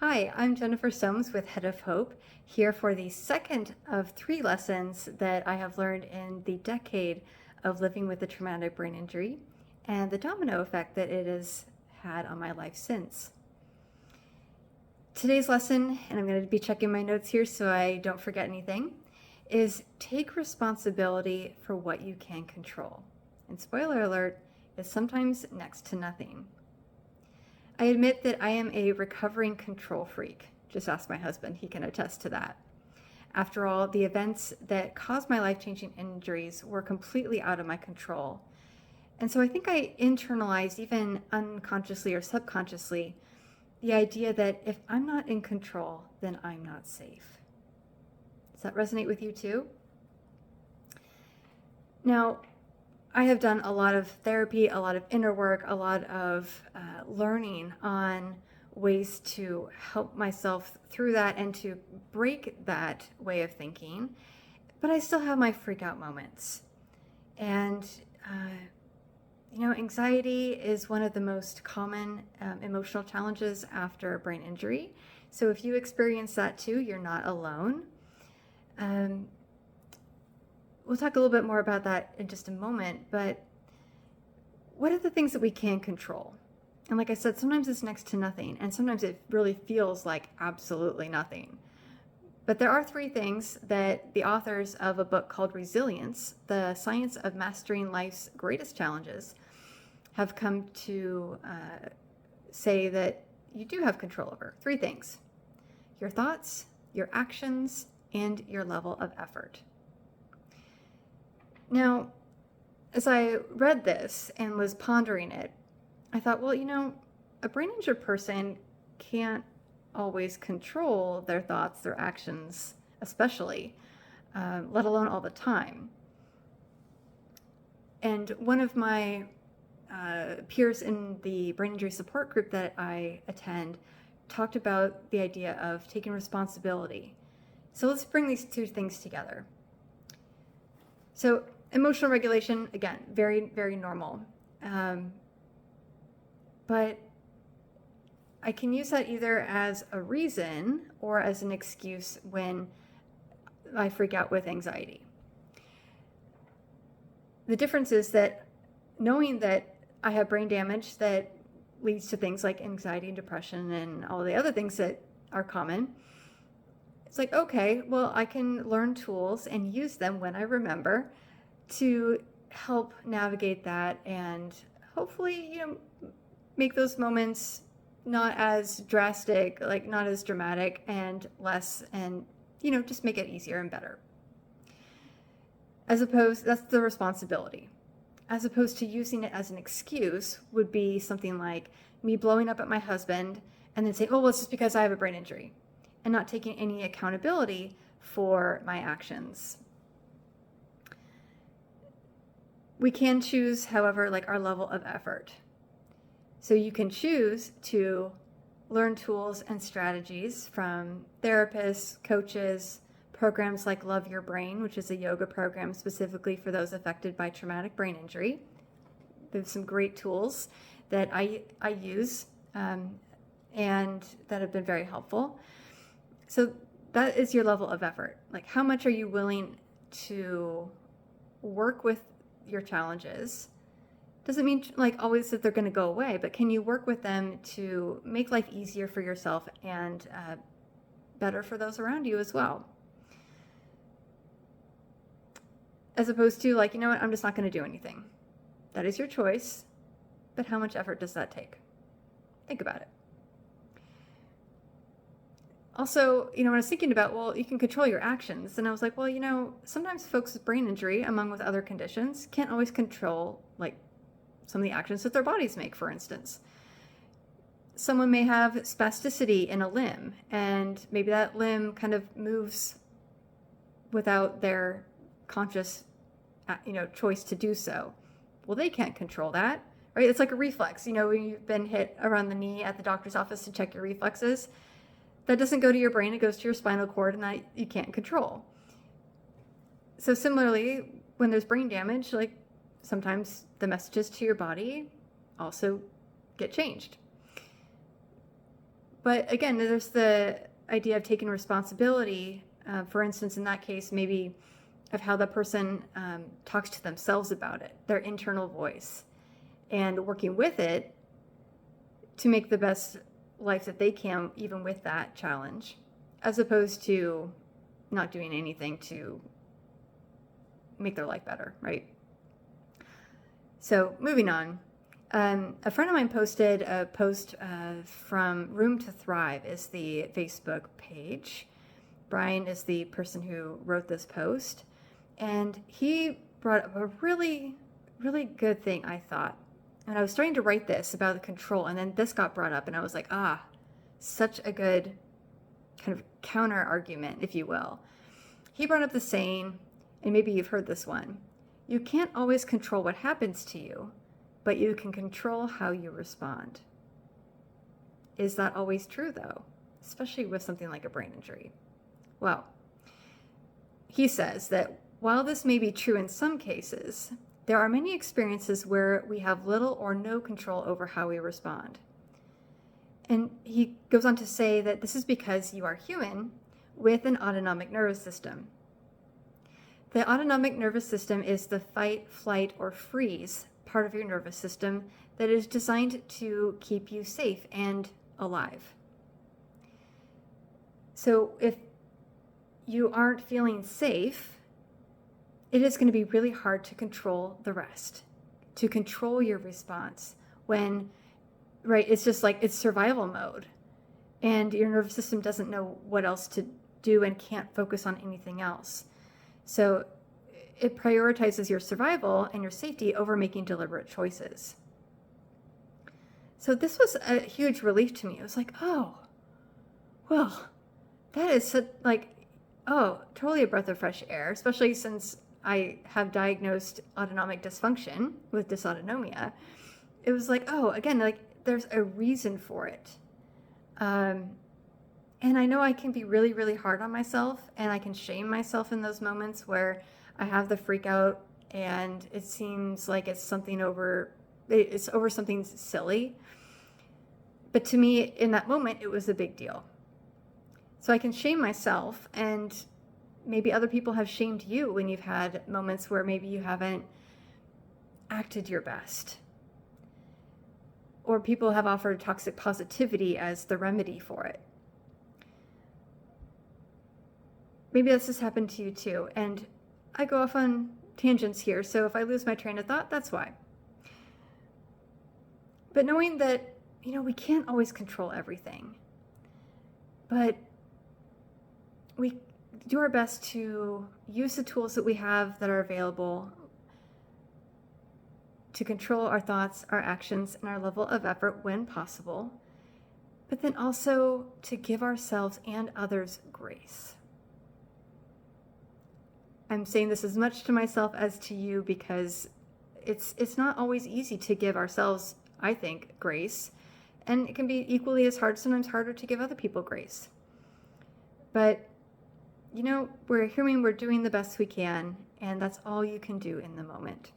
Hi, I'm Jennifer Soames with Head of Hope, here for the second of 3 lessons that I have learned in the decade of living with a traumatic brain injury and the domino effect that it has had on my life since. Today's lesson, and I'm going to be checking my notes here so I don't forget anything, is take responsibility for what you can control. And spoiler alert, is sometimes next to nothing. I admit that I am a recovering control freak. Just ask my husband, he can attest to that. After all, the events that caused my life-changing injuries were completely out of my control. And so I think I internalized, even unconsciously or subconsciously, the idea that if I'm not in control, then I'm not safe. Does that resonate with you too? Now, I have done a lot of therapy, a lot of inner work, a lot of learning on ways to help myself through that and to break that way of thinking. But I still have my freak out moments. And, anxiety is one of the most common emotional challenges after a brain injury. So if you experience that too, you're not alone. We'll talk a little bit more about that in just a moment, but what are the things that we can control? And like I said, sometimes it's next to nothing, and sometimes it really feels like absolutely nothing. But there are 3 things that the authors of a book called Resilience, The Science of Mastering Life's Greatest Challenges, have come to say that you do have control over. 3 things: your thoughts, your actions, and your level of effort. Now, as I read this and was pondering it, I thought, well, a brain injured person can't always control their thoughts, their actions, especially, let alone all the time. And one of my peers in the brain injury support group that I attend talked about the idea of taking responsibility. So let's bring these 2 things together. So emotional regulation, again, very, very normal. But I can use that either as a reason or as an excuse when I freak out with anxiety. The difference is that knowing that I have brain damage that leads to things like anxiety and depression and all the other things that are common, it's like, okay, well, I can learn tools and use them when I remember to help navigate that and hopefully, make those moments not as drastic, like not as dramatic and less, and, just make it easier and better. That's the responsibility. As opposed to using it as an excuse would be something like me blowing up at my husband and then saying, oh, well, it's just because I have a brain injury, and not taking any accountability for my actions. We can choose, however, like our level of effort. So you can choose to learn tools and strategies from therapists, coaches, programs like Love Your Brain, which is a yoga program specifically for those affected by traumatic brain injury. There's some great tools that I use and that have been very helpful. So that is your level of effort. Like, how much are you willing to work with your challenges? Doesn't mean like always that they're going to go away, but can you work with them to make life easier for yourself and better for those around you as well? As opposed to like, what, I'm just not going to do anything. That is your choice, but how much effort does that take? Think about it. Also, when I was thinking about, well, you can control your actions, and I was like, well, sometimes folks with brain injury, among with other conditions, can't always control like some of the actions that their bodies make, for instance. Someone may have spasticity in a limb, and maybe that limb kind of moves without their conscious, choice to do so. Well, they can't control that, right? It's like a reflex. When you've been hit around the knee at the doctor's office to check your reflexes, that doesn't go to your brain, it goes to your spinal cord, and that you can't control. So similarly, when there's brain damage, like sometimes the messages to your body also get changed. But again, there's the idea of taking responsibility. For instance, in that case, maybe of how the person talks to themselves about it, their internal voice, and working with it to make the best life that they can, even with that challenge, as opposed to not doing anything to make their life better, right? So moving on, a friend of mine posted a post from Room to Thrive is the Facebook page. Brian is the person who wrote this post, and he brought up a really, really good thing, I thought. And I was starting to write this about the control, and then this got brought up, and I was like, such a good kind of counter argument, if you will. He brought up the saying, and maybe you've heard this one, you can't always control what happens to you, but you can control how you respond. Is that always true, though? Especially with something like a brain injury. Well, he says that while this may be true in some cases, there are many experiences where we have little or no control over how we respond. And he goes on to say that this is because you are human with an autonomic nervous system. The autonomic nervous system is the fight, flight, or freeze part of your nervous system that is designed to keep you safe and alive. So if you aren't feeling safe, it is going to be really hard to control the rest, to control your response when, right, it's just like it's survival mode and your nervous system doesn't know what else to do and can't focus on anything else. So it prioritizes your survival and your safety over making deliberate choices. So this was a huge relief to me. It was like, oh, well, that is such, like, oh, totally a breath of fresh air, especially since I have diagnosed autonomic dysfunction with dysautonomia. It was like, oh, again, like there's a reason for it. And I know I can be really, really hard on myself, and I can shame myself in those moments where I have the freak out and it seems like it's over something silly. But to me, in that moment, it was a big deal. So I can shame myself, and maybe other people have shamed you when you've had moments where maybe you haven't acted your best. Or people have offered toxic positivity as the remedy for it. Maybe this has happened to you too. And I go off on tangents here, so if I lose my train of thought, that's why. But knowing that, we can't always control everything. But we do our best to use the tools that we have that are available to control our thoughts, our actions, and our level of effort when possible, but then also to give ourselves and others grace. I'm saying this as much to myself as to you because it's not always easy to give ourselves, I think, grace, and it can be equally as hard, sometimes harder to give other people grace. But we're human, we're doing the best we can, and that's all you can do in the moment.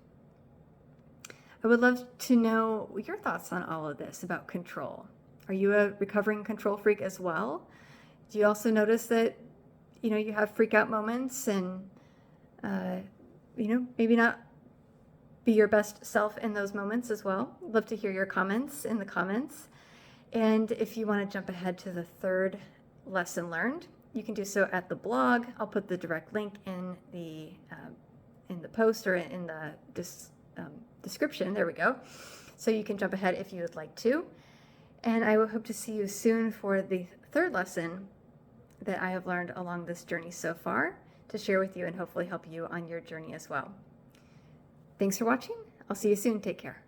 I would love to know your thoughts on all of this about control. Are you a recovering control freak as well? Do you also notice that, you have freak out moments and, maybe not be your best self in those moments as well? I'd love to hear your comments in the comments. And if you want to jump ahead to the third lesson learned, you can do so at the blog. I'll put the direct link in the post or in the description. There we go. So you can jump ahead if you would like to. And I will hope to see you soon for the third lesson that I have learned along this journey so far to share with you and hopefully help you on your journey as well. Thanks for watching. I'll see you soon. Take care.